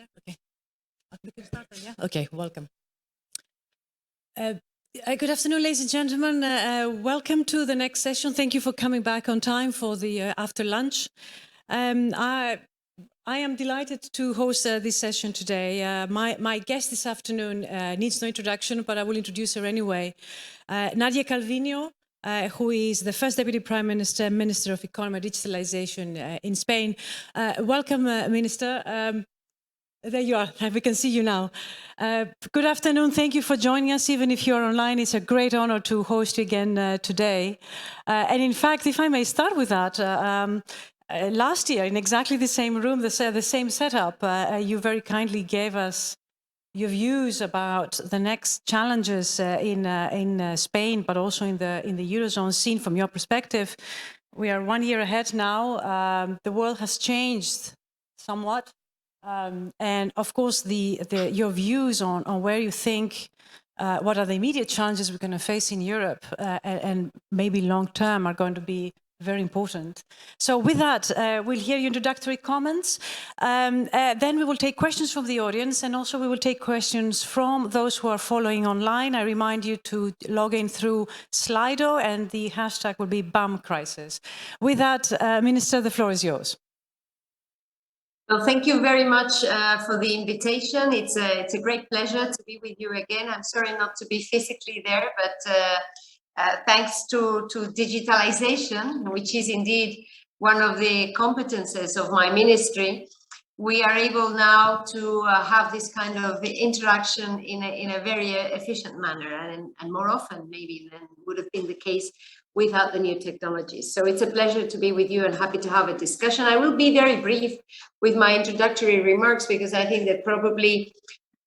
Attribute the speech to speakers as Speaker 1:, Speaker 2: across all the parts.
Speaker 1: Okay. We can start then, yeah? Okay, welcome. Good afternoon, ladies and gentlemen. Welcome to the next session. Thank you for coming back on time for the after lunch. I am delighted to host this session today. My guest this afternoon needs no introduction, but I will introduce her anyway. Nadia Calvino, who is the first Deputy Prime Minister, Minister of Economy and Digitalization in Spain. Welcome, Minister. There you are. We can see you now. Good afternoon. Thank you for joining us. Even if you're online, it's a great honor to host you again today. And in fact, if I may start with that, last year in exactly the same room, the same setup, you very kindly gave us your views about the next challenges in Spain, but also in the Eurozone scene from your perspective. We are 1 year ahead now. The world has changed somewhat. And of course, your views on where you think, what are the immediate challenges we're going to face in Europe and maybe long term are going to be very important. So with that, we'll hear your introductory comments. Then we will take questions from the audience, and also we will take questions from those who are following online. I remind you to log in through Slido, and the hashtag will be BAM crisis. With that, Minister, the floor is yours.
Speaker 2: Well, thank you very much for the invitation. It's a great pleasure to be with you again. I'm sorry not to be physically there, but thanks to digitalization, which is indeed one of the competences of my ministry, we are able now to have this kind of interaction in a very efficient manner, and more often maybe than would have been the case without the new technologies. So it's a pleasure to be with you and happy to have a discussion. I will be very brief with my introductory remarks because I think that probably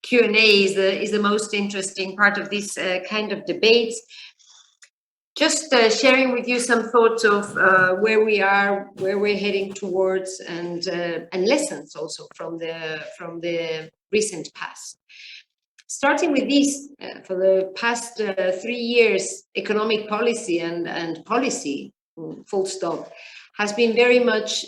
Speaker 2: Q&A is the most interesting part of this kind of debates. Just sharing with you some thoughts of where we are, where we're heading towards, and lessons also from the recent past. Starting with this, for the past 3 years, economic policy and policy, full stop, has been very much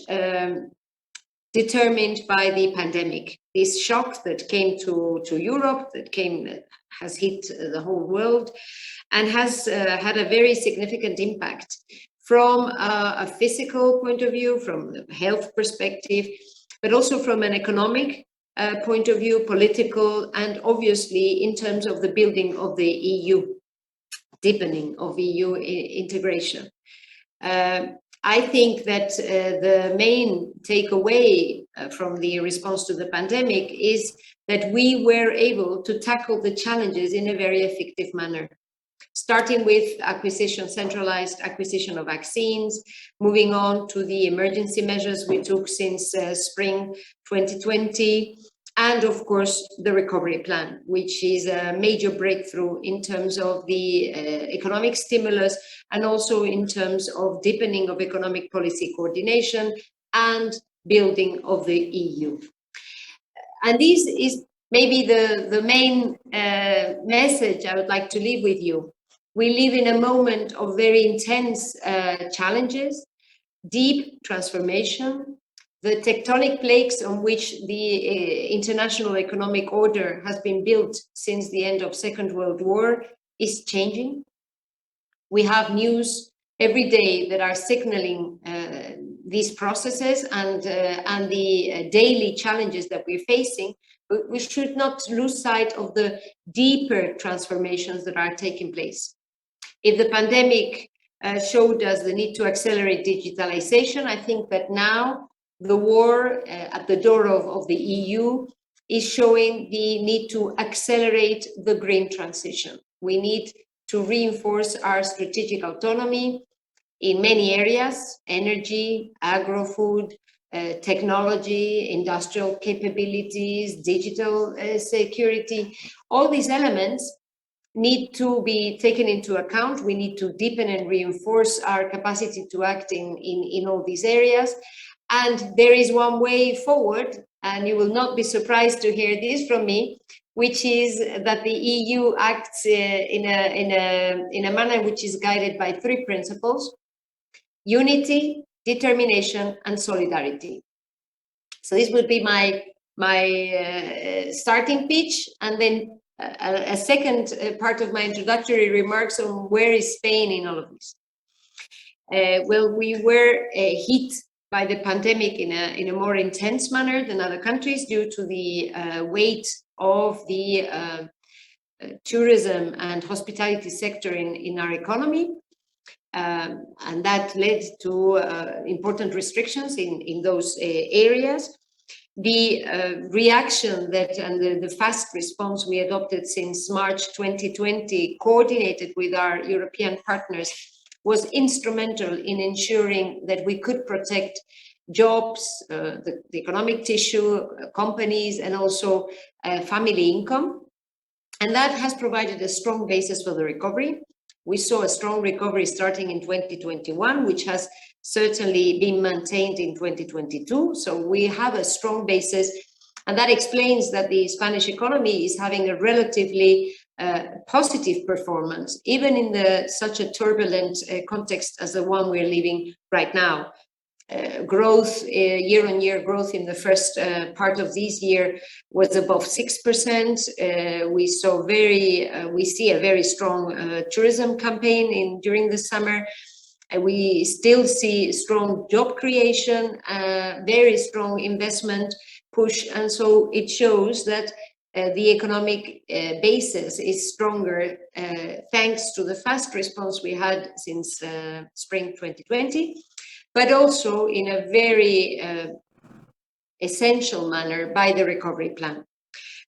Speaker 2: determined by the pandemic. This shock that came to Europe, has hit the whole world, and has had a very significant impact from a physical point of view, from the health perspective, but also from an economic point of view, political, and obviously in terms of the building of the EU, deepening of EU integration. I think that the main takeaway from the response to the pandemic is that we were able to tackle the challenges in a very effective manner. Starting with centralized acquisition of vaccines, moving on to the emergency measures we took since spring 2020, and of course the recovery plan, which is a major breakthrough in terms of the economic stimulus and also in terms of deepening of economic policy coordination and building of the EU. And this is maybe the main message I would like to leave with you. We live in a moment of very intense challenges, deep transformation. The tectonic plates on which the international economic order has been built since the end of Second World War is changing. We have news every day that are signaling these processes and the daily challenges that we're facing. But we should not lose sight of the deeper transformations that are taking place. If the pandemic showed us the need to accelerate digitalization, I think that now the war at the door of the EU is showing the need to accelerate the green transition. We need to reinforce our strategic autonomy in many areas: energy, agro-food, technology, industrial capabilities, digital security. All these elements need to be taken into account. We need to deepen and reinforce our capacity to act in all these areas. And there is one way forward, and you will not be surprised to hear this from me, which is that the EU acts in a manner which is guided by 3 principles: unity, determination, and solidarity. So this will be my my starting pitch, and then a second part of my introductory remarks on where is Spain in all of this. Well, we were hit by the pandemic in a more intense manner than other countries due to the weight of the tourism and hospitality sector in our economy. And that led to important restrictions in those areas. The reaction and the fast response we adopted since March 2020, coordinated with our European partners, was instrumental in ensuring that we could protect jobs, the economic tissue, companies, and also family income. And that has provided a strong basis for the recovery. We saw a strong recovery starting in 2021, which has certainly been maintained in 2022. So we have a strong basis, and that explains that the Spanish economy is having a relatively positive performance, even in such a turbulent context as the one we're living right now. Growth, year-on-year growth in the first part of this year was above 6%. We see a very strong tourism campaign during the summer. We still see strong job creation, very strong investment push, and so it shows that the economic basis is stronger thanks to the fast response we had since spring 2020, but also in a very essential manner by the recovery plan.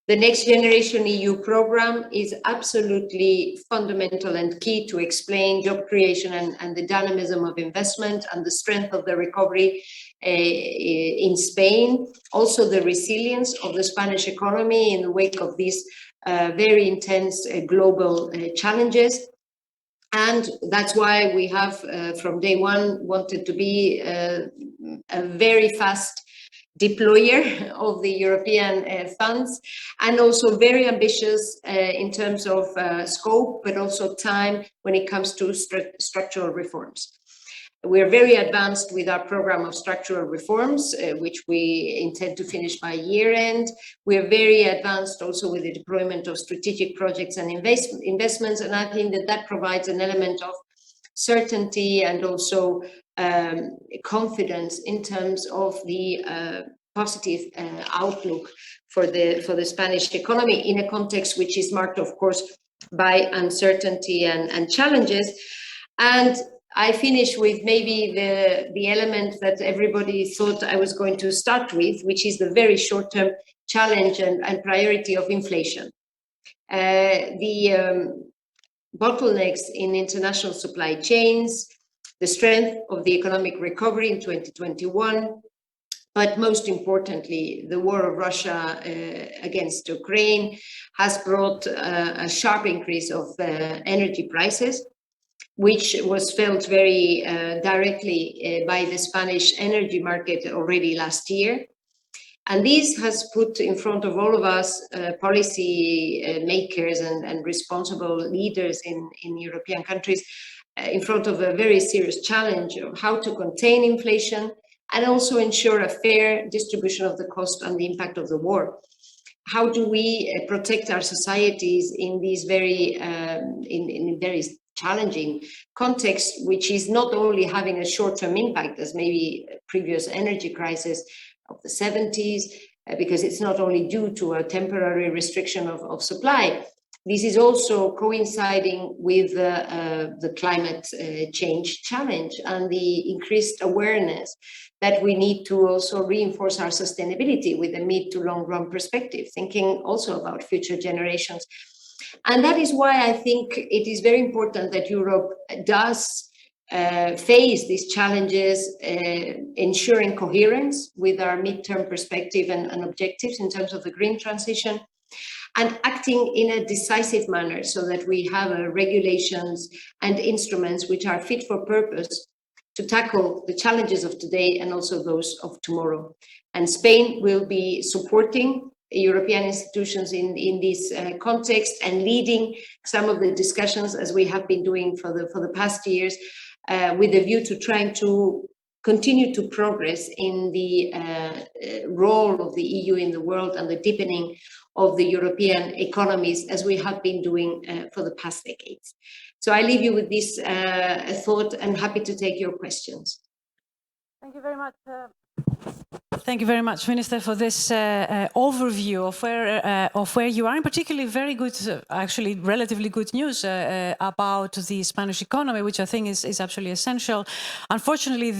Speaker 2: The Next Generation EU program is absolutely fundamental and key to explain job creation and the dynamism of investment and the strength of the recovery in Spain. Also the resilience of the Spanish economy in the wake of these very intense global challenges. And that's why we have from day one wanted to be a very fast deployer of the European funds, and also very ambitious in terms of scope, but also time when it comes to structural reforms. We're very advanced with our program of structural reforms, which we intend to finish by year end. We're very advanced also with the deployment of strategic projects and investments, and I think that provides an element of certainty and also confidence in terms of the positive outlook for the Spanish economy in a context which is marked, of course, by uncertainty and challenges. And I finish with maybe the element that everybody thought I was going to start with, which is the very short-term challenge and priority of inflation. The bottlenecks in international supply chains, the strength of the economic recovery in 2021, but most importantly, the war of Russia against Ukraine has brought a sharp increase of energy prices, which was felt very directly by the Spanish energy market already last year. And this has put in front of all of us policy makers and responsible leaders in European countries in front of a very serious challenge of how to contain inflation and also ensure a fair distribution of the cost and the impact of the war. How do we protect our societies in these very challenging context, which is not only having a short-term impact as maybe previous energy crisis of the 70s, because it's not only due to a temporary restriction of supply. This is also coinciding with the climate change challenge and the increased awareness that we need to also reinforce our sustainability with a mid to long run perspective, thinking also about future generations. And that is why I think it is very important that Europe does face these challenges, ensuring coherence with our midterm perspective and objectives in terms of the green transition, and acting in a decisive manner so that we have regulations and instruments which are fit for purpose to tackle the challenges of today and also those of tomorrow. And Spain will be supporting European institutions in this context and leading some of the discussions, as we have been doing for the past years, with a view to trying to continue to progress in the role of the EU in the world and the deepening of the European economies, as we have been doing for the past decades. So I leave you with this thought, and happy to take your questions.
Speaker 1: Thank you very much. Thank you very much, Minister, for this overview of where you are, and particularly very good, actually relatively good news about the Spanish economy, which I think is absolutely essential. Unfortunately,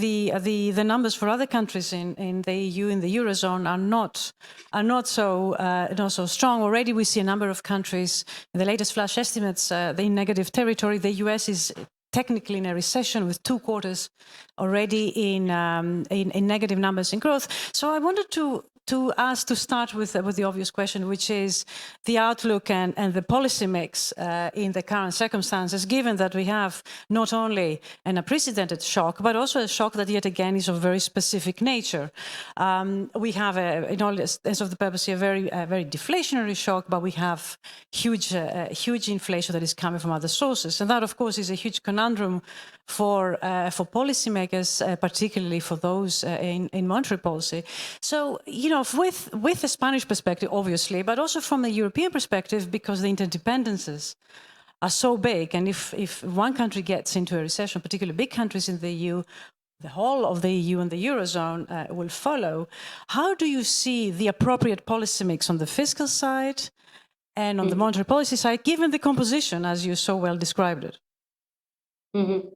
Speaker 1: the numbers for other countries in the EU, in the Eurozone, are not so strong. Already we see a number of countries in the latest flash estimates in negative territory. The US is technically in a recession with 2 quarters already in negative numbers in growth. So I wanted to start with the obvious question, which is the outlook and the policy mix in the current circumstances, given that we have not only an unprecedented shock, but also a shock that yet again is of very specific nature. We have, in all sense of the purpose, a very deflationary shock, but we have huge inflation that is coming from other sources, and that, of course, is a huge conundrum for policymakers, particularly for those in monetary policy. So, with the Spanish perspective, obviously, but also from a European perspective, because the interdependencies are so big, and if one country gets into a recession, particularly big countries in the EU, the whole of the EU and the Eurozone will follow. How do you see the appropriate policy mix on the fiscal side and on the monetary policy side, given the composition, as you so well described it?
Speaker 2: Mm-hmm.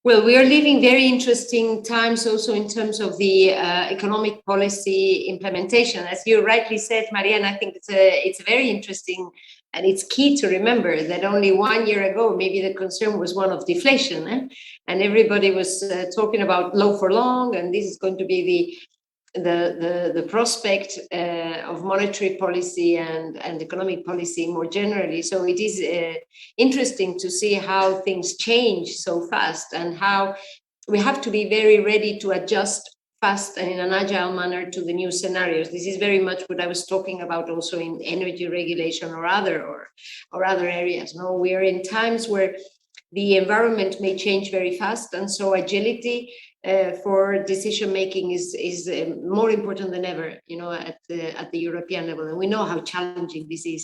Speaker 2: Well, we are living very interesting times also in terms of the economic policy implementation. As you rightly said, Maria, and I think it's very interesting, and it's key to remember that only 1 year ago, maybe the concern was one of deflation, and everybody was talking about low for long, and this is going to be the prospect of monetary policy and economic policy more generally. So it is interesting to see how things change so fast, and how we have to be very ready to adjust fast and in an agile manner to the new scenarios. This is very much what I was talking about also in energy regulation or other areas. No, we are in times where the environment may change very fast, and so agility for decision making is more important than ever, at the European level. And we know how challenging this is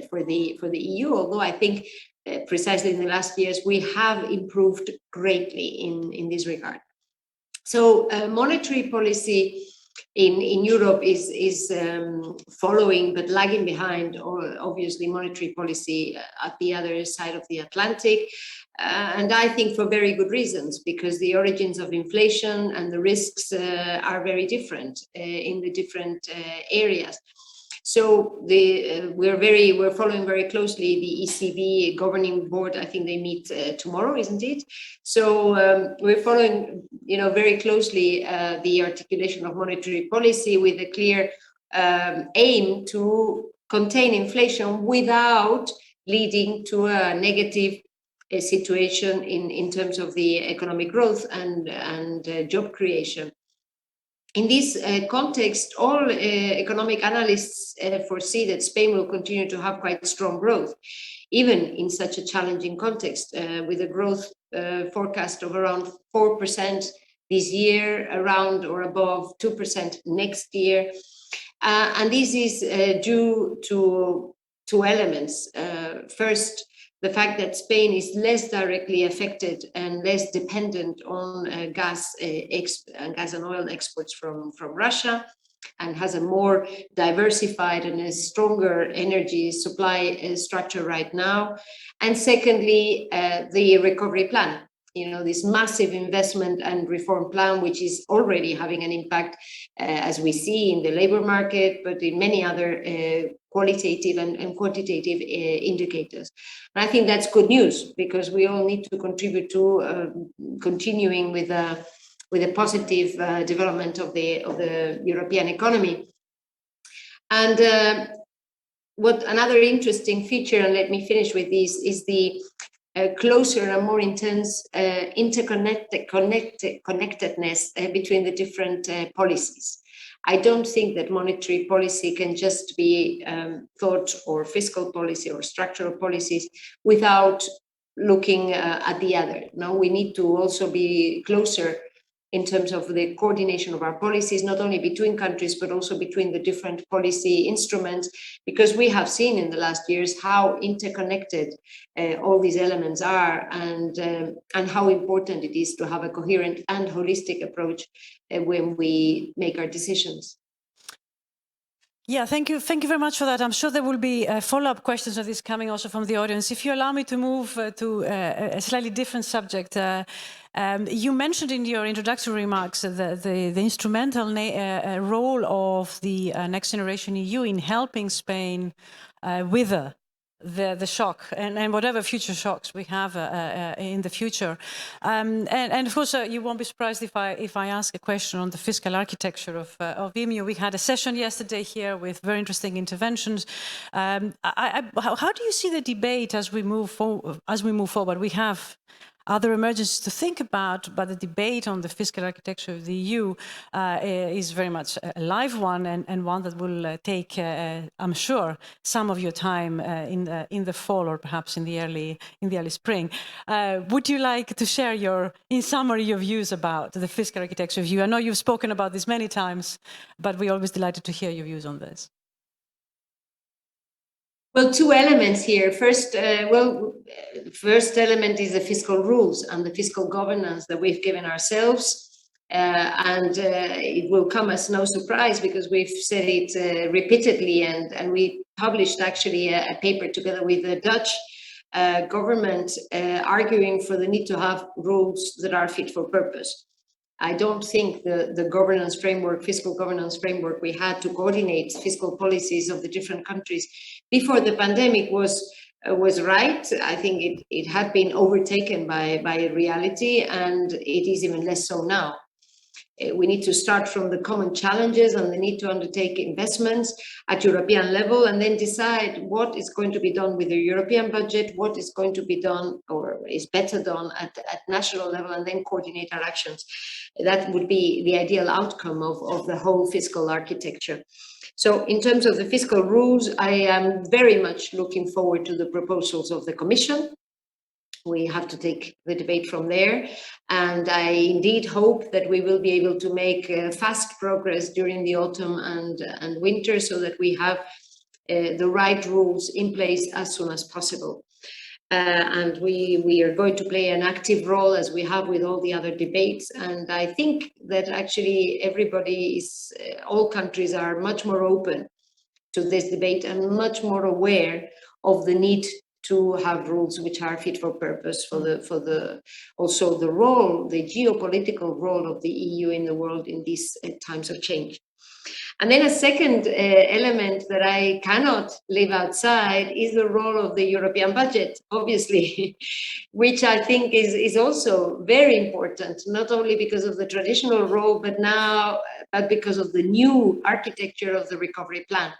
Speaker 2: for the EU. Although I think precisely in the last years we have improved greatly in this regard. So monetary policy in Europe is following but lagging behind, obviously, monetary policy at the other side of the Atlantic. And I think for very good reasons, because the origins of inflation and the risks are very different in the different areas. So we're following very closely the ECB governing board. I think they meet tomorrow, isn't it? So we're following, very closely the articulation of monetary policy with a clear aim to contain inflation without leading to a negative situation in terms of the economic growth and job creation. In this context, all economic analysts foresee that Spain will continue to have quite strong growth, even in such a challenging context, with a growth forecast of around 4% this year, around or above 2% next year. And this is due to two elements. First, the fact that Spain is less directly affected and less dependent on gas and oil exports from Russia, and has a more diversified and a stronger energy supply structure right now. And secondly, the recovery plan, this massive investment and reform plan, which is already having an impact, as we see in the labor market, but in many other qualitative and quantitative indicators. And I think that's good news, because we all need to contribute to continuing with a positive development of the European economy. And what another interesting feature, and let me finish with this, is the closer and more intense connectedness between the different policies. I don't think that monetary policy can just be thought, or fiscal policy or structural policies, without looking at the other. No, we need to also be closer in terms of the coordination of our policies, not only between countries, but also between the different policy instruments, because we have seen in the last years how interconnected all these elements are, and how important it is to have a coherent and holistic approach when we make our decisions.
Speaker 1: Yeah, thank you. Thank you very much for that. I'm sure there will be follow-up questions of this coming also from the audience. If you allow me to move to a slightly different subject, you mentioned in your introductory remarks the instrumental role of the Next Generation EU in helping Spain wither the shock and whatever future shocks we have in the future, and of course you won't be surprised if I ask a question on the fiscal architecture of EMU. We had a session yesterday here with very interesting interventions. How do you see the debate as we move forward? We have other emergencies to think about, but the debate on the fiscal architecture of the EU is very much a live one, and one that will take, I'm sure, some of your time in the fall or perhaps in the early spring. Would you like to share in summary, your views about the fiscal architecture of EU? I know you've spoken about this many times, but we're always delighted to hear your views on this.
Speaker 2: Well, two elements here. First element is the fiscal rules and the fiscal governance that we've given ourselves. It will come as no surprise because we've said it repeatedly, and we published actually a paper together with the Dutch government arguing for the need to have rules that are fit for purpose. I don't think the governance framework, fiscal governance framework we had to coordinate fiscal policies of the different countries before the pandemic was right. I think it had been overtaken by reality, and it is even less so now. We need to start from the common challenges and the need to undertake investments at European level, and then decide what is going to be done with the European budget, what is going to be done or is better done at national level, and then coordinate our actions. That would be the ideal outcome of the whole fiscal architecture. So in terms of the fiscal rules, I am very much looking forward to the proposals of the Commission. We have to take the debate from there. And I indeed hope that we will be able to make fast progress during the autumn and winter, so that we have the right rules in place as soon as possible. And we are going to play an active role, as we have with all the other debates. And I think that actually all countries are much more open to this debate and much more aware of the need to have rules which are fit for purpose also the geopolitical role of the EU in the world in these times of change. And then a second element that I cannot leave outside is the role of the European budget, obviously, which I think is also very important, not only because of the traditional role, but because of the new architecture of the recovery plan,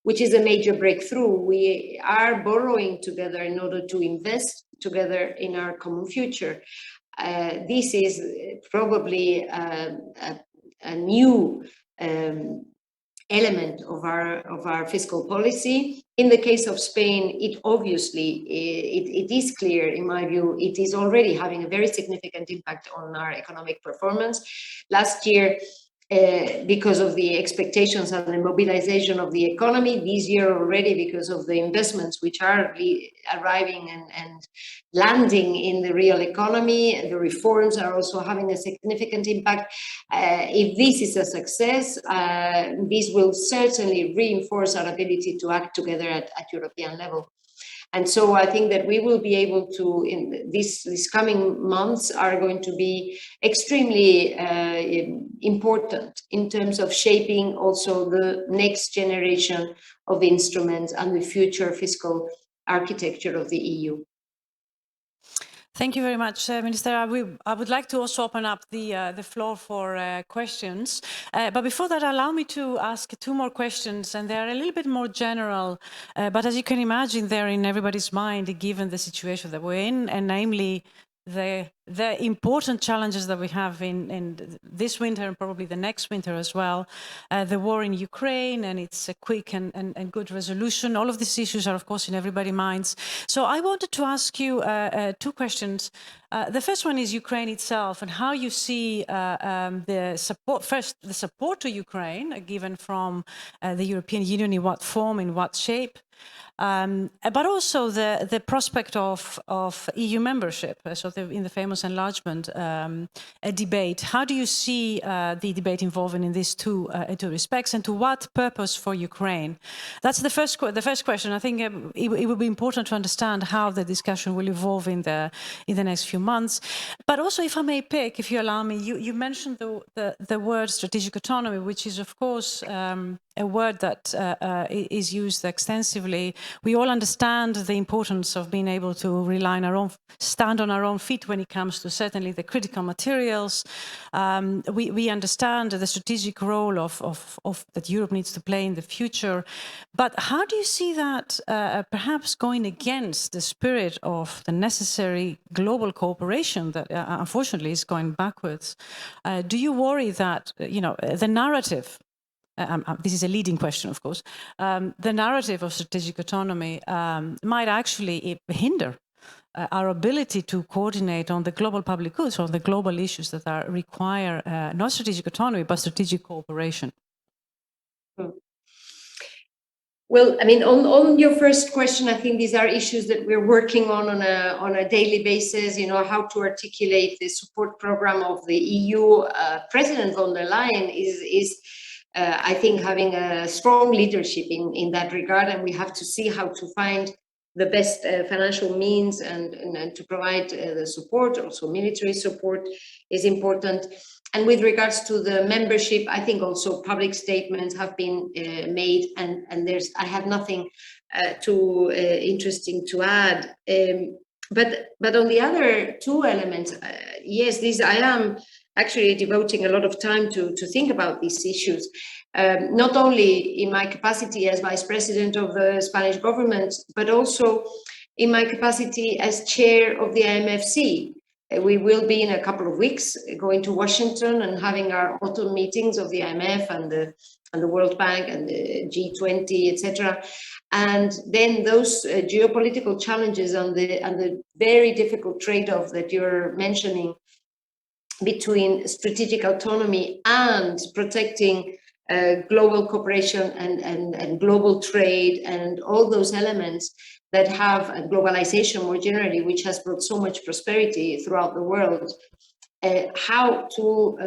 Speaker 2: which is a major breakthrough. We are borrowing together in order to invest together in our common future. This is probably a new element of our fiscal policy. In the case of Spain, it is clear, in my view, it is already having a very significant impact on our economic performance. Last year, because of the expectations and the mobilization of the economy, this year already because of the investments which are arriving and landing in the real economy, the reforms are also having a significant impact. If this is a success, this will certainly reinforce our ability to act together at European level. And so I think that we will be able to, in these coming months, are going to be extremely important in terms of shaping also the next generation of instruments and the future fiscal architecture of the EU.
Speaker 1: Thank you very much, Minister. I would like to also open up the floor for questions. But before that, allow me to ask two more questions, and they're a little bit more general. But as you can imagine, they're in everybody's mind, given the situation that we're in, and namely the important challenges that we have in this winter and probably the next winter as well. The war in Ukraine and its a quick and good resolution. All of these issues are, of course, in everybody's minds. So I wanted to ask you two questions. The first one is Ukraine itself and how you see the support, first the support to Ukraine given from the European Union, in what form, in what shape, but also the prospect of EU membership, so in the famous enlargement debate. How do you see the debate evolving in these two respects, and to what purpose for Ukraine? That's the first question. I think it would be important to understand how the discussion will evolve in the next few months. But also, if I may pick, if you allow me, you mentioned the word strategic autonomy, which is, of course, a word that is used extensively. We all understand the importance of being able to rely on our own, stand on our own feet when it comes to certainly the critical materials. We understand the strategic role of that Europe needs to play in the future. But how do you see that perhaps going against the spirit of the necessary global cooperation that unfortunately is going backwards? Do you worry that, the narrative, this is a leading question, of course, the narrative of strategic autonomy might actually hinder our ability to coordinate on the global public goods, on the global issues that require not strategic autonomy, but strategic cooperation?
Speaker 2: Well, I mean, on your first question, I think these are issues that we're working on a daily basis. How to articulate the support program of the EU. President von der Leyen is I think, having a strong leadership in that regard, and we have to see how to find the best financial means and to provide the support. Also, military support is important. And with regards to the membership, I think also public statements have been made, and I have nothing too interesting to add. But on the other two elements, yes, I am actually devoting a lot of time to think about these issues, not only in my capacity as vice president of the Spanish government, but also in my capacity as chair of the IMFC. We will be in a couple of weeks going to Washington and having our autumn meetings of the IMF and the World Bank and the G20, etc. And then those geopolitical challenges and the very difficult trade-off that you're mentioning between strategic autonomy and protecting global cooperation and global trade and all those elements that have globalization more generally, which has brought so much prosperity throughout the world, how to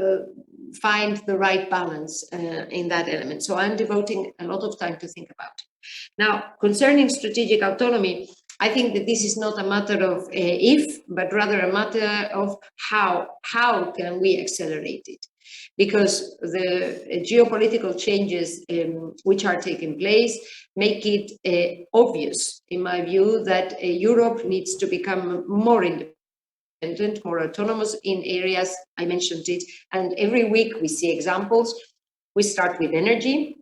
Speaker 2: find the right balance in that element. So I'm devoting a lot of time to think about it. Now, concerning strategic autonomy, I think that this is not a matter of if, but rather a matter of how can we accelerate it? Because the geopolitical changes which are taking place make it obvious, in my view, that Europe needs to become more independent, more autonomous in areas, I mentioned it, and every week we see examples. We start with energy,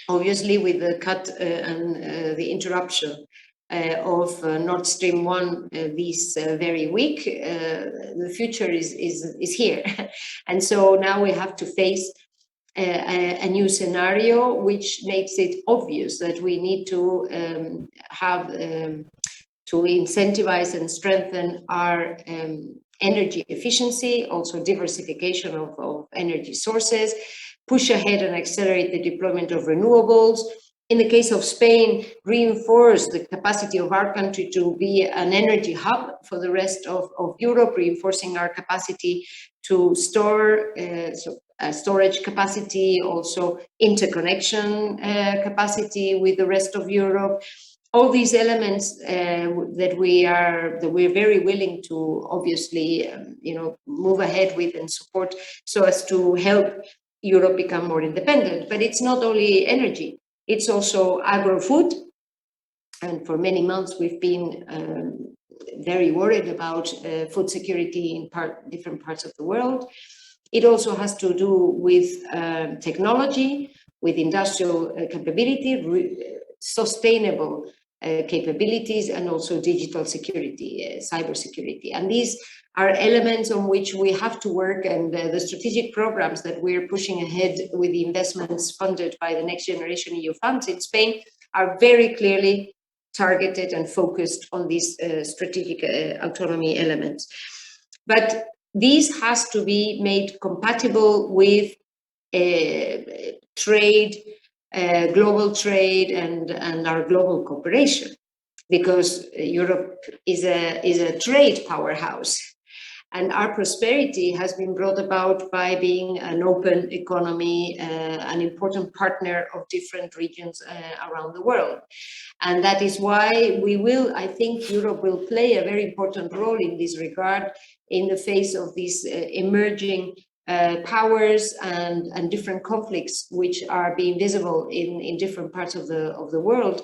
Speaker 2: obviously with the cut and the interruption of Nord Stream 1 this very week. The future is here. And so now we have to face a new scenario, which makes it obvious that we need to have to incentivize and strengthen our energy efficiency, also diversification of energy sources, push ahead and accelerate the deployment of renewables. In the case of Spain, reinforce the capacity of our country to be an energy hub for the rest of Europe, reinforcing our capacity to store storage capacity, also interconnection capacity with the rest of Europe. All these elements that we're very willing to obviously move ahead with and support so as to help Europe become more independent. But it's not only energy. It's also agro-food, and for many months we've been very worried about food security in different parts of the world. It also has to do with technology, with industrial capability, sustainable capabilities, and also digital security, cyber security. And these are elements on which we have to work, and the strategic programs that we're pushing ahead with the investments funded by the Next Generation EU funds in Spain are very clearly targeted and focused on these strategic autonomy elements. But this has to be made compatible with trade, global trade, and our global cooperation, because Europe is a trade powerhouse. And our prosperity has been brought about by being an open economy, an important partner of different regions around the world. And that is why I think Europe will play a very important role in this regard in the face of these emerging powers and different conflicts which are being visible in different parts of the world,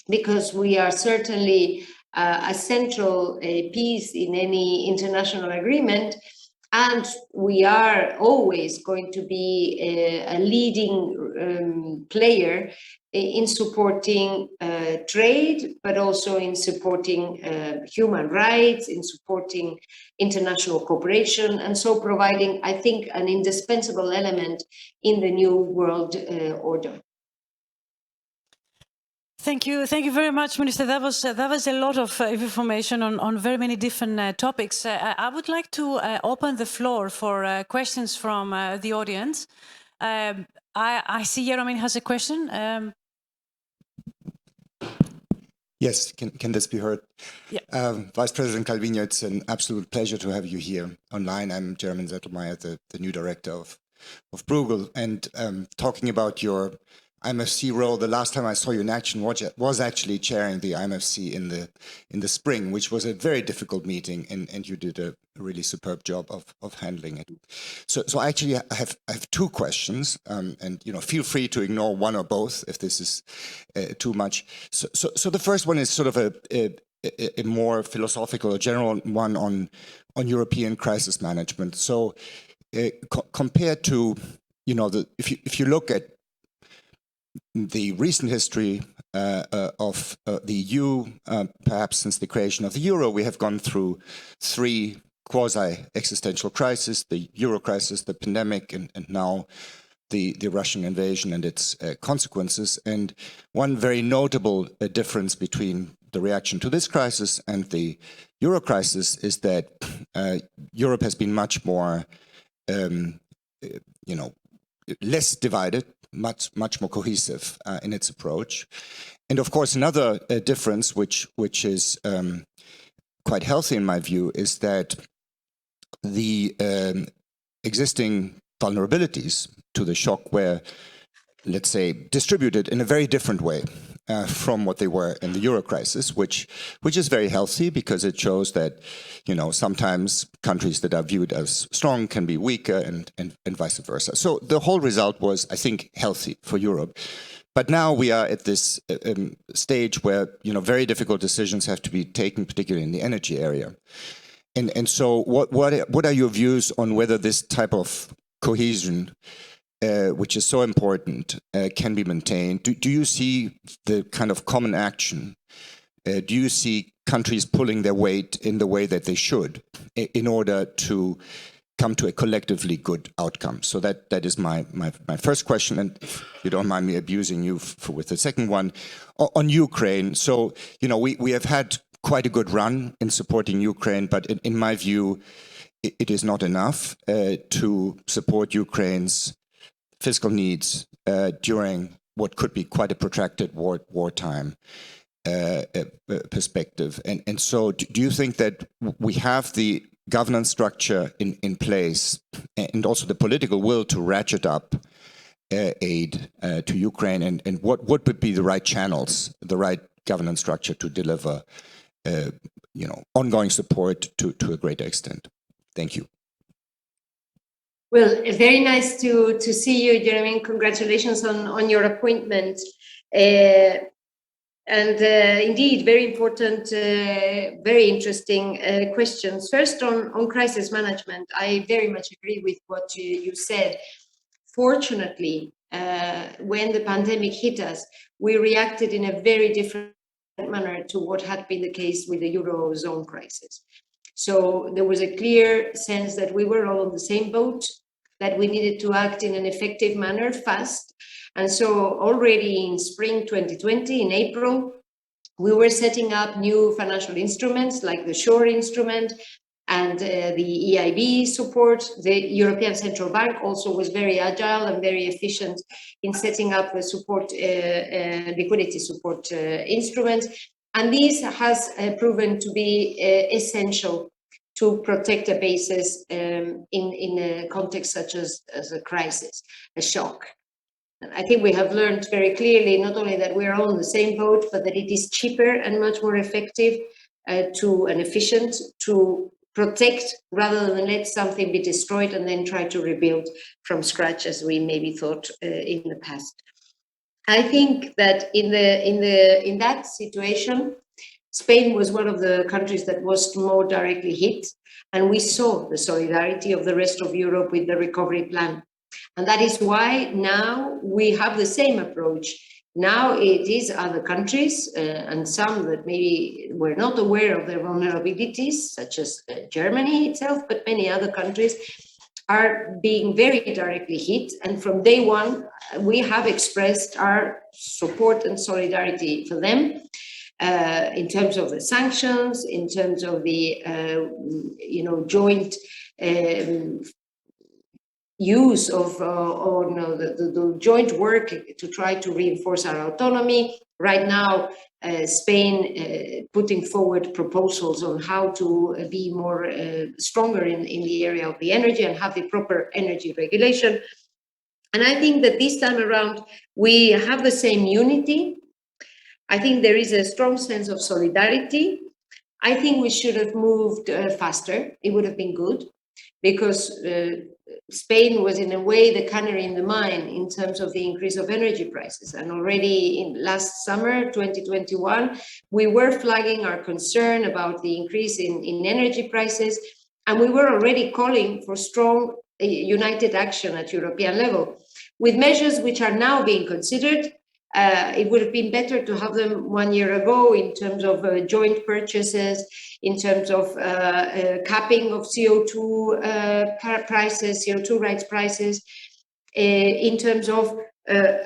Speaker 2: because we are certainly a central piece in any international agreement, and we are always going to be a leading player in supporting trade, but also in supporting human rights, in supporting international cooperation, and so providing, I think, an indispensable element in the new world order.
Speaker 1: Thank you very much, Minister. That was a lot of information on very many different topics. I would like to open the floor for questions from the audience. I see Jeromin has a question.
Speaker 3: Yes, can this be heard?
Speaker 1: Yeah.
Speaker 3: Vice President Calvino, it's an absolute pleasure to have you here online. I'm Jeromin Zettelmeier, the new director of Bruegel, and talking about your IMFC role. The last time I saw you in action was actually chairing the IMFC in the spring, which was a very difficult meeting, and you did a really superb job of handling it. So I actually have two questions, and feel free to ignore one or both if this is too much. So the first one is sort of a more philosophical or general one on European crisis management. So compared to if you look at the recent history of the EU, perhaps since the creation of the euro, we have gone through three quasi-existential crises: the euro crisis, the pandemic, and now the Russian invasion and its consequences. And one very notable difference between the reaction to this crisis and the euro crisis is that Europe has been much more, less divided, much more cohesive in its approach. And of course, another difference, which is quite healthy in my view, is that the existing vulnerabilities to the shock were, let's say, distributed in a very different way from what they were in the euro crisis, which is very healthy, because it shows that sometimes countries that are viewed as strong can be weaker, and vice versa. So the whole result was, I think, healthy for Europe. But now we are at this stage where very difficult decisions have to be taken, particularly in the energy area. And so what are your views on whether this type of cohesion, which is so important, can be maintained? Do you see the kind of common action? Do you see countries pulling their weight in the way that they should in order to come to a collectively good outcome? So that is my first question, and if you don't mind me abusing you with the second one on Ukraine. So we have had quite a good run in supporting Ukraine, but in my view, it is not enough to support Ukraine's fiscal needs during what could be quite a protracted wartime perspective. And so do you think that we have the governance structure in place and also the political will to ratchet up aid to Ukraine? And what would be the right channels, the right governance structure to deliver ongoing support to a greater extent? Thank you.
Speaker 2: Well, very nice to see you, Jeremy. Congratulations on your appointment. And indeed, very important, very interesting questions. First, on crisis management, I very much agree with what you said. Fortunately, when the pandemic hit us, we reacted in a very different manner to what had been the case with the Eurozone crisis. So there was a clear sense that we were all on the same boat, that we needed to act in an effective manner fast. And so already in spring 2020, in April, we were setting up new financial instruments like the SURE instrument and the EIB support. The European Central Bank also was very agile and very efficient in setting up the support, liquidity support instruments. And this has proven to be essential to protect a basis in a context such as a crisis, a shock. And I think we have learned very clearly not only that we're all on the same boat, but that it is cheaper and much more effective and efficient to protect rather than let something be destroyed and then try to rebuild from scratch, as we maybe thought in the past. I think that in that situation, Spain was one of the countries that was more directly hit, and we saw the solidarity of the rest of Europe with the recovery plan. And that is why now we have the same approach. Now it is other countries and some that maybe were not aware of their vulnerabilities, such as Germany itself, but many other countries are being very directly hit. And from day one, we have expressed our support and solidarity for them. In terms of the sanctions, in terms of the joint use of the joint work to try to reinforce our autonomy. Right now, Spain putting forward proposals on how to be more stronger in the area of the energy and have the proper energy regulation. And I think that this time around, we have the same unity. I think there is a strong sense of solidarity. I think we should have moved faster. It would have been good, because Spain was in a way the canary in the mine in terms of the increase of energy prices. And already in last summer, 2021, we were flagging our concern about the increase in energy prices. And we were already calling for strong united action at European level, with measures which are now being considered. It would have been better to have them 1 year ago in terms of joint purchases, in terms of capping of CO2 prices, CO2 rights prices, in terms of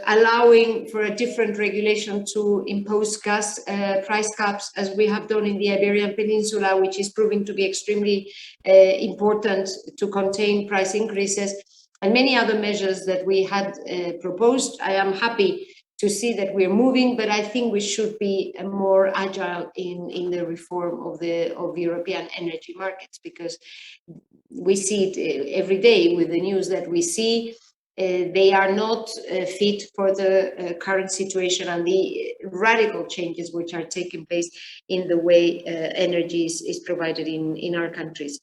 Speaker 2: allowing for a different regulation to impose gas price caps, as we have done in the Iberian Peninsula, which is proving to be extremely important to contain price increases, and many other measures that we had proposed. I am happy to see that we're moving, but I think we should be more agile in the reform of European energy markets, because we see it every day with the news that we see. They are not fit for the current situation and the radical changes which are taking place in the way energy is provided in our countries.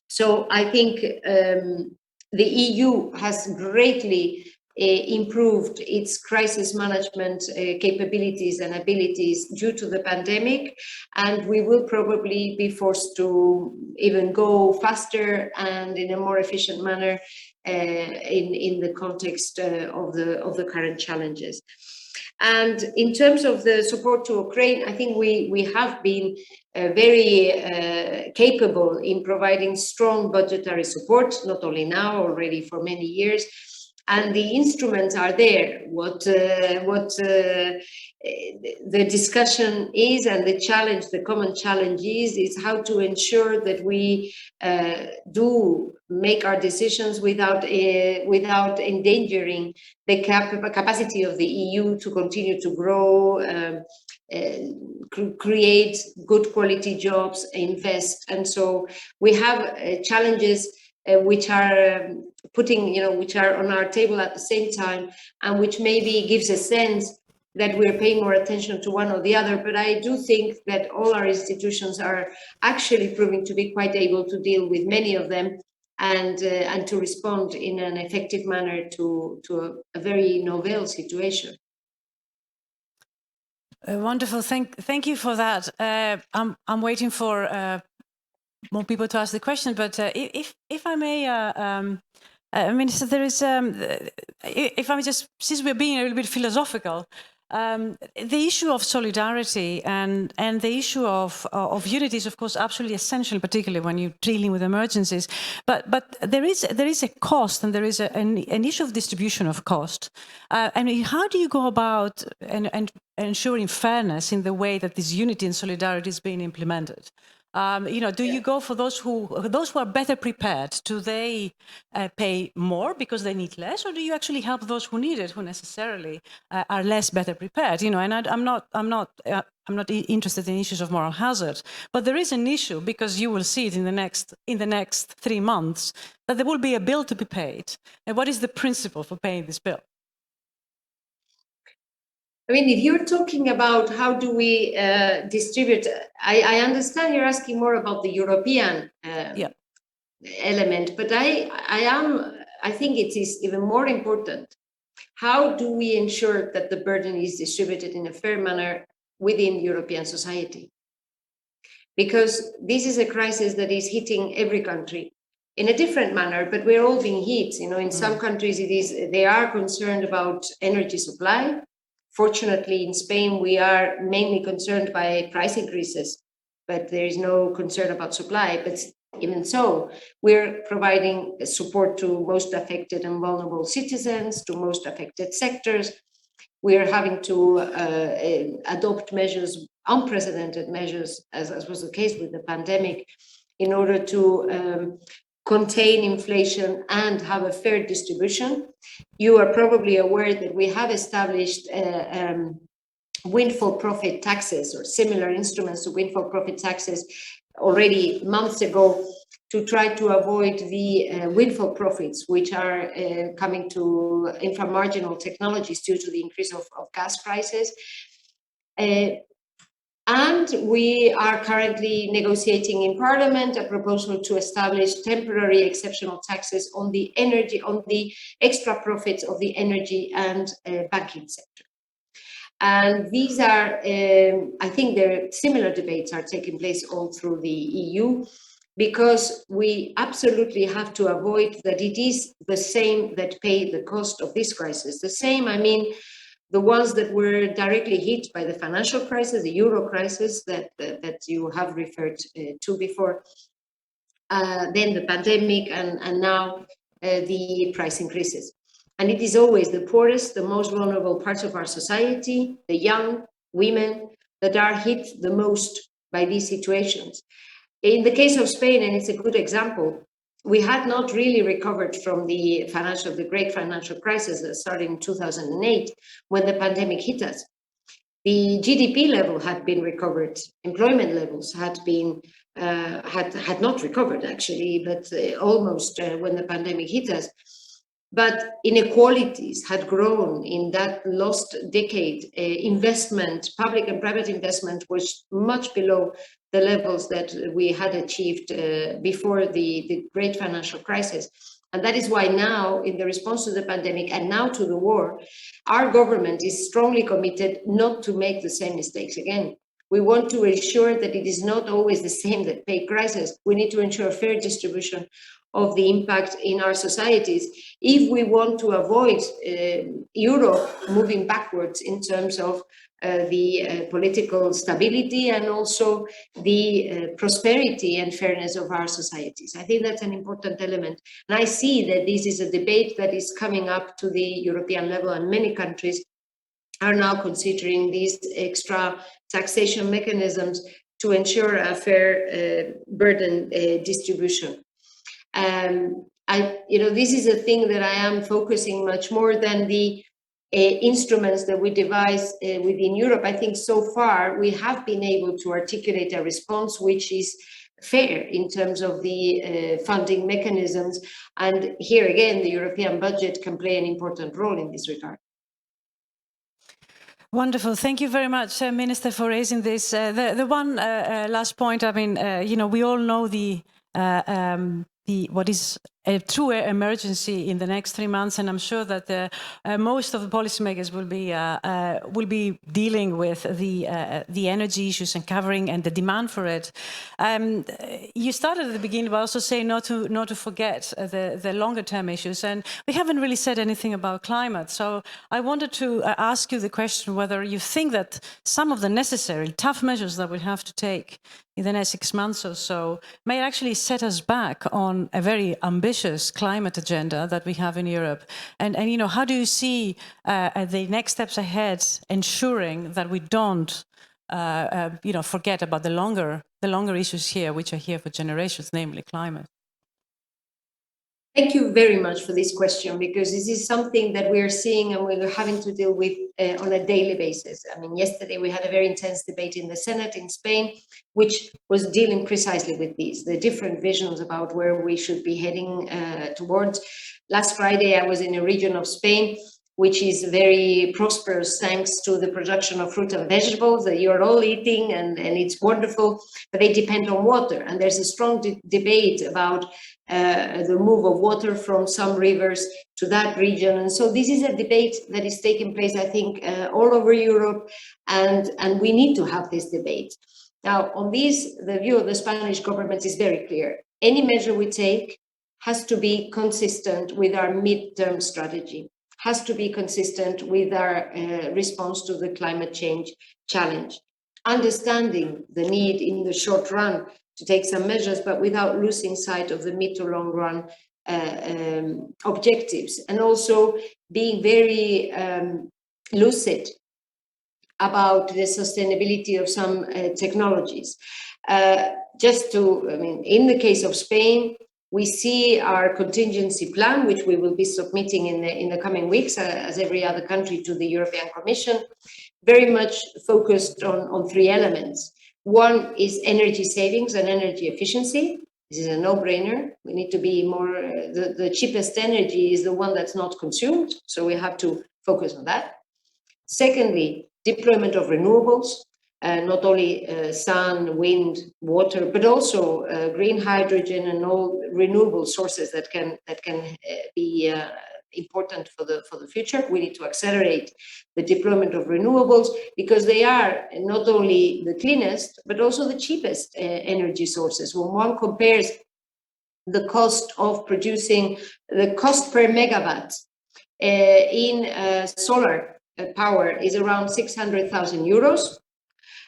Speaker 2: So I think the EU has greatly improved its crisis management capabilities and abilities due to the pandemic, and we will probably be forced to even go faster and in a more efficient manner in the context of the current challenges. And in terms of the support to Ukraine, I think we have been very capable in providing strong budgetary support, not only now, already for many years. And the instruments are there. What the discussion is, and the challenge, the common challenge is how to ensure that we do make our decisions without endangering the capacity of the EU to continue to grow, create good quality jobs, invest. And so we have challenges which are which are on our table at the same time, and which maybe gives a sense that we're paying more attention to one or the other. But I do think that all our institutions are actually proving to be quite able to deal with many of them and to respond in an effective manner to a very novel situation.
Speaker 1: Wonderful. Thank you for that. I'm waiting for more people to ask the question, but if I may, Minister, there is, if I may just, since we're being a little bit philosophical, The issue of solidarity and the issue of unity is, of course, absolutely essential, particularly when you're dealing with emergencies. But there is a cost, and there is an issue of distribution of cost. And how do you go about and ensuring fairness in the way that this unity and solidarity is being implemented? Do you go for those who are better prepared? Do they pay more because they need less, or do you actually help those who need it, who necessarily are less better prepared? And I'm not interested in issues of moral hazard, but there is an issue, because you will see it in the next 3 months, that there will be a bill to be paid. And what is the principle for paying this bill?
Speaker 2: I mean, if you're talking about how do we distribute, I understand you're asking more about the European element, but I think it is even more important. How do we ensure that the burden is distributed in a fair manner within European society? Because this is a crisis that is hitting every country in a different manner, but we're all being hit. In some countries, they are concerned about energy supply. Fortunately, in Spain, we are mainly concerned by price increases, but there is no concern about supply. But even so, we're providing support to most affected and vulnerable citizens, to most affected sectors. We are having to adopt measures, unprecedented measures, as was the case with the pandemic, in order to contain inflation and have a fair distribution. You are probably aware that we have established windfall profit taxes or similar instruments to windfall profit taxes already months ago, to try to avoid the windfall profits, which are coming to inframarginal technologies due to the increase of gas prices. And we are currently negotiating in Parliament a proposal to establish temporary exceptional taxes on the energy, on the extra profits of the energy and banking sector. And these are, I think similar debates are taking place all through the EU, because we absolutely have to avoid that it is the same that pay the cost of this crisis. The same, I mean, the ones that were directly hit by the financial crisis, the euro crisis that you have referred to before, then the pandemic, and now the price increases. And it is always the poorest, the most vulnerable parts of our society, the young, women, that are hit the most by these situations. In the case of Spain, and it's a good example, we had not really recovered from the great financial crisis that started in 2008 when the pandemic hit us. The GDP level had been recovered, employment levels had been had not recovered actually, but almost when the pandemic hit us. But inequalities had grown in that lost decade. Investment, public and private investment, was much below the levels that we had achieved before the great financial crisis. And that is why now, in the response to the pandemic and now to the war, our government is strongly committed not to make the same mistakes again. We want to ensure that it is not always the same that pay crisis. We need to ensure fair distribution of the impact in our societies if we want to avoid Europe moving backwards in terms of the political stability and also the prosperity and fairness of our societies. I think that's an important element. And I see that this is a debate that is coming up to the European level, and many countries are now considering these extra taxation mechanisms to ensure a fair burden distribution. This is a thing that I am focusing much more than the instruments that we devise within Europe. I think so far we have been able to articulate a response which is fair in terms of the funding mechanisms. And here again, the European budget can play an important role in this regard.
Speaker 1: Wonderful. Thank you very much, Minister, for raising this. The one last point, I mean, we all know what is a true emergency in the next 3 months, and I'm sure that most of the policymakers will be dealing with the energy issues and covering and the demand for it. You started at the beginning by also saying not to forget the longer term issues, and we haven't really said anything about climate. So I wanted to ask you the question whether you think that some of the necessary tough measures that we have to take in the next 6 months or so may actually set us back on a very ambitious climate agenda that we have in Europe. And you know, how do you see the next steps ahead, ensuring that we don't you know, forget about the longer issues here, which are here for generations, namely climate?
Speaker 2: Thank you very much for this question, because this is something that we are seeing and we're having to deal with on a daily basis. I mean, yesterday we had a very intense debate in the Senate in Spain, which was dealing precisely with these, the different visions about where we should be heading towards. Last Friday, I was in a region of Spain which is very prosperous thanks to the production of fruit and vegetables that you're all eating, and it's wonderful, but they depend on water. And there's a strong debate about the move of water from some rivers to that region. And so this is a debate that is taking place, I think, all over Europe, and we need to have this debate. Now, on this, the view of the Spanish government is very clear. Any measure we take has to be consistent with our midterm strategy, has to be consistent with our response to the climate change challenge, understanding the need in the short run to take some measures, but without losing sight of the mid to long run objectives, and also being very lucid about the sustainability of some technologies. Just to, I mean, in the case of Spain, we see our contingency plan, which we will be submitting in the coming weeks, as every other country, to the European Commission, very much focused on three elements. One is energy savings and energy efficiency. This is a no-brainer. We need to be more, the cheapest energy is the one that's not consumed, so we have to focus on that. Secondly, deployment of renewables. Not only sun, wind, water, but also green hydrogen and all renewable sources that can be important for the future. We need to accelerate the deployment of renewables because they are not only the cleanest, but also the cheapest energy sources. When one compares the cost of producing, the cost per megawatt in solar power is around 600,000 euros.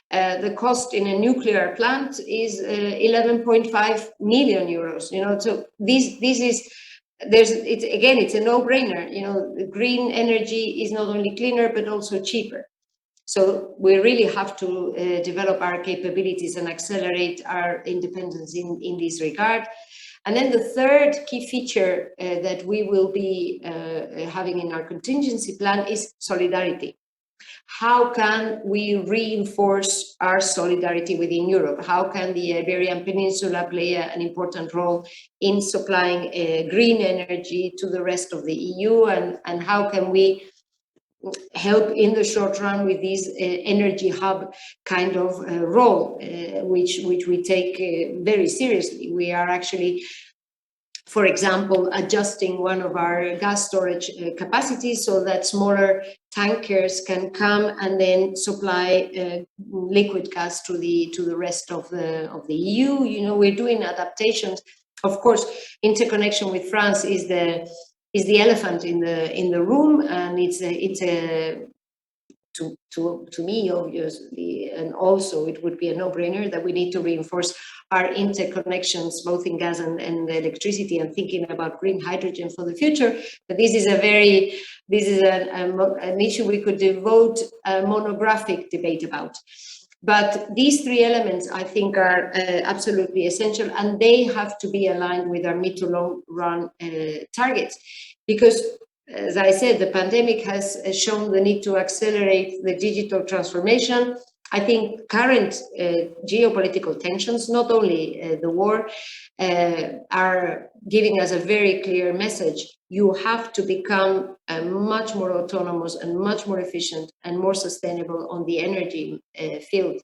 Speaker 2: The cost in a nuclear plant is 11.5 million euros. You know, so this is it's a no-brainer. You know, the green energy is not only cleaner but also cheaper. So we really have to develop our capabilities and accelerate our independence in this regard. And then the third key feature that we will be having in our contingency plan is solidarity. How can we reinforce our solidarity within Europe? How can the Iberian Peninsula play an important role in supplying green energy to the rest of the EU? And how can we help in the short run with this energy hub kind of role, which we take very seriously? We are actually, for example, adjusting one of our gas storage capacities so that smaller tankers can come and then supply liquid gas to the rest of the EU. You know, we're doing adaptations. Of course, interconnection with France is the elephant in the room, and it's a to me, obviously, and also it would be a no-brainer that we need to reinforce our interconnections, both in gas and electricity, and thinking about green hydrogen for the future. But this is an issue we could devote a monographic debate about. But these three elements, I think, are absolutely essential, and they have to be aligned with our mid to long run targets, because, as I said, the pandemic has shown the need to accelerate the digital transformation. I think current geopolitical tensions, not only the war, are giving us a very clear message. You have to become much more autonomous and much more efficient and more sustainable on the energy field.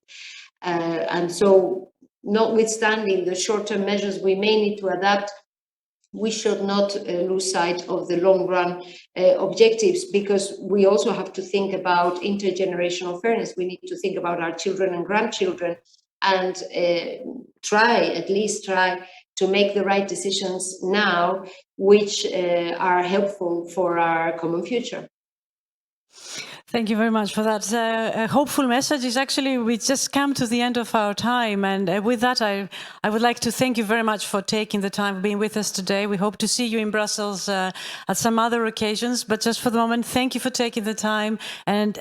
Speaker 2: And so, notwithstanding the short-term measures we may need to adapt, we should not lose sight of the long run objectives, because we also have to think about intergenerational fairness. We need to think about our children and grandchildren, and at least try to make the right decisions now, which are helpful for our common future.
Speaker 1: Thank you very much for that hopeful message. Is actually, we just come to the end of our time, and with that, I would like to thank you very much for taking the time, being with us today. We hope to see you in Brussels at some other occasions, but just for the moment, thank you for taking the time, and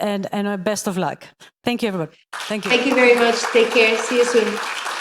Speaker 1: best of luck. Thank you, everybody. Thank you.
Speaker 2: Thank you very much. Take care. See you soon.